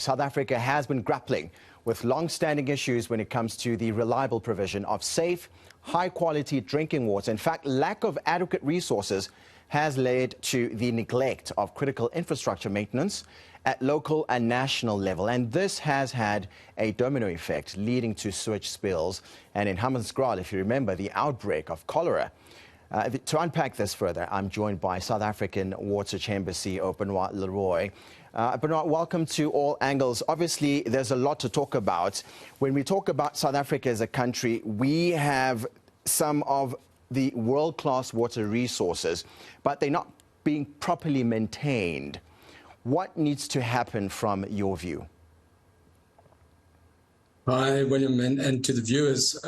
South Africa has been grappling with long-standing issues when it comes to the reliable provision of safe, high-quality drinking water. In fact, lack of adequate resources has led to the neglect of critical infrastructure maintenance at local and national level. And this has had a domino effect, leading to sewage spills. And in Hammanskraal, if you remember, the outbreak of cholera. To unpack this further, I'm joined by South African Water Chamber CEO Benoît Le Roy. Benoît, welcome to All Angles. Obviously, there's a lot to talk about. When we talk about South Africa as a country, we have some of the world-class water resources, but they're not being properly maintained. What needs to happen from your view? Hi, William, and to the viewers.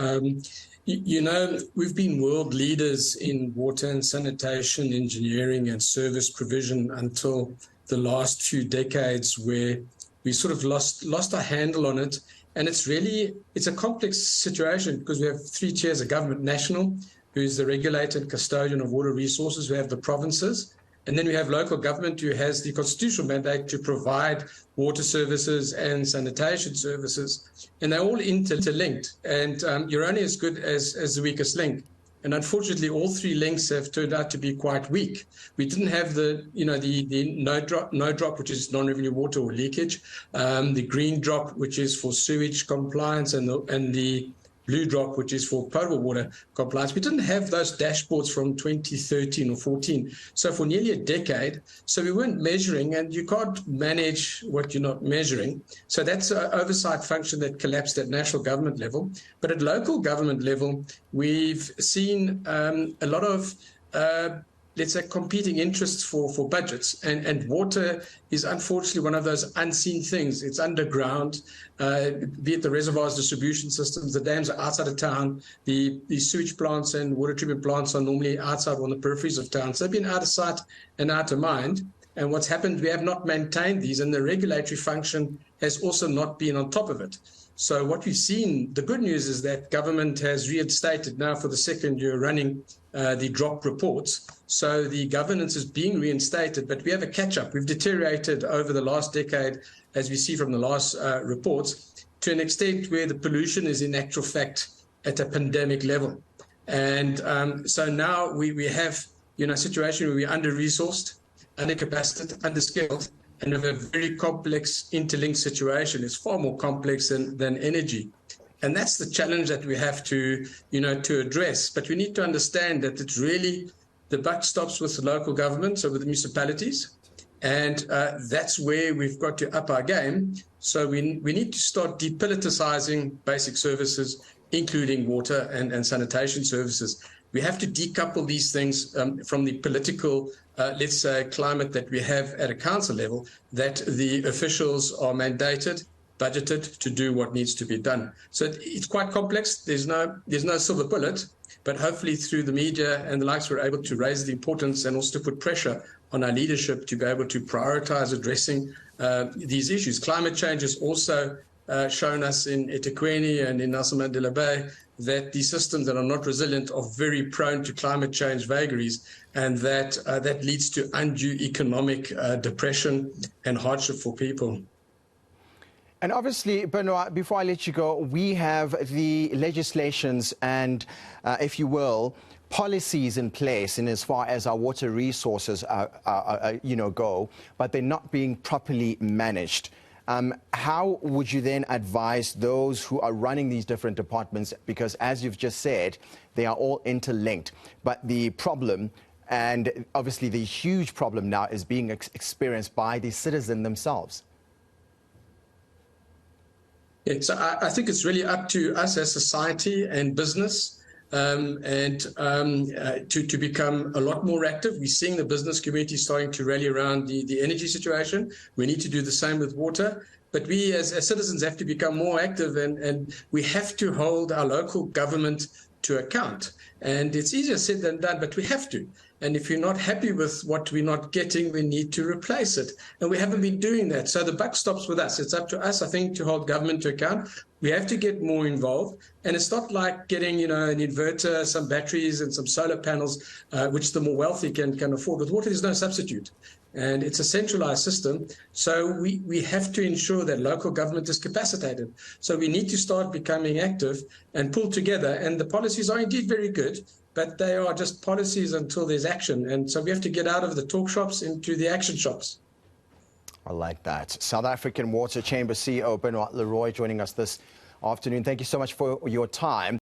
You know, we've been world leaders in water and sanitation, engineering and service provision until the last few decades, where we sort of lost our handle on it. And it's a complex situation because we have three tiers of government: national, who is the regulator and custodian of water resources. We have the provinces. And then we have local government, who has the constitutional mandate to provide water services and sanitation services. And they're all interlinked. And you're only as good as the weakest link. And unfortunately, all three links have turned out to be quite weak. We didn't have the no drop, which is non-revenue water or leakage, the green drop, which is for sewage compliance, and the blue drop, which is for potable water compliance. We didn't have those dashboards from 2013 or 14. So for nearly a decade, so we weren't measuring, and you can't manage what you're not measuring. So that's an oversight function that collapsed at national government level. But at local government level, we've seen a lot of let's say, competing interests for budgets. And water is unfortunately one of those unseen things. It's underground, be it the reservoirs, distribution systems, the dams are outside of town, the sewage plants and water treatment plants are normally outside on the peripheries of town. So they've been out of sight and out of mind. And what's happened, we have not maintained these, and the regulatory function has also not been on top of it. So what we've seen, the good news is that government has reinstated now for the second year running the drop reports. So the governance is being reinstated, but we have a catch-up. We've deteriorated over the last decade, as we see from the last reports, to an extent where the pollution is in actual fact at a pandemic level. And so now we have a situation where we're under-resourced, under-capacitated, under-skilled, and we have a very complex interlinked situation. It's far more complex than energy. And that's the challenge that we have to address. But we need to understand that it's really the buck stops with the local government, so with the municipalities. And that's where we've got to up our game. So we need to start depoliticizing basic services, including water and sanitation services. We have to decouple these things from the political, let's say, climate that we have at a council level, that the officials are mandated, budgeted to do what needs to be done. So it's quite complex. There's no silver bullet, but hopefully through the media and the likes, we're able to raise the importance and also to put pressure on our leadership to be able to prioritize addressing these issues. Climate change has also shown us in eThekwini and in Nelson Mandela Bay that the systems that are not resilient are very prone to climate change vagaries, and that leads to undue economic depression and hardship for people. And obviously, Benoît, before I let you go, we have the legislations and, if you will, policies in place in as far as our water resources go, but they're not being properly managed. How would you then advise those who are running these different departments? Because as you've just said, they are all interlinked. But the problem, and obviously the huge problem now, is being experienced by the citizen themselves. Yeah, so I think it's really up to us as society and business to become a lot more active. We're seeing the business community starting to rally around the energy situation. We need to do the same with water. But we as citizens have to become more active, and we have to hold our local government to account. And it's easier said than done, but we have to. And if you're not happy with what we're not getting, we need to replace it. And we haven't been doing that. So the buck stops with us. It's up to us, I think, to hold government to account. We have to get more involved. And it's not like getting, an inverter, some batteries and some solar panels, which the more wealthy can afford. With water, there's no substitute. and it's a centralized system. So we have to ensure that local government is capacitated. So we need to start becoming active and pull together. And the policies are indeed very good, but they are just policies until there's action. And so we have to get out of the talk shops into the action shops. I like that. South African Water Chamber CEO Benoît Le Roy joining us this afternoon. Thank you so much for your time.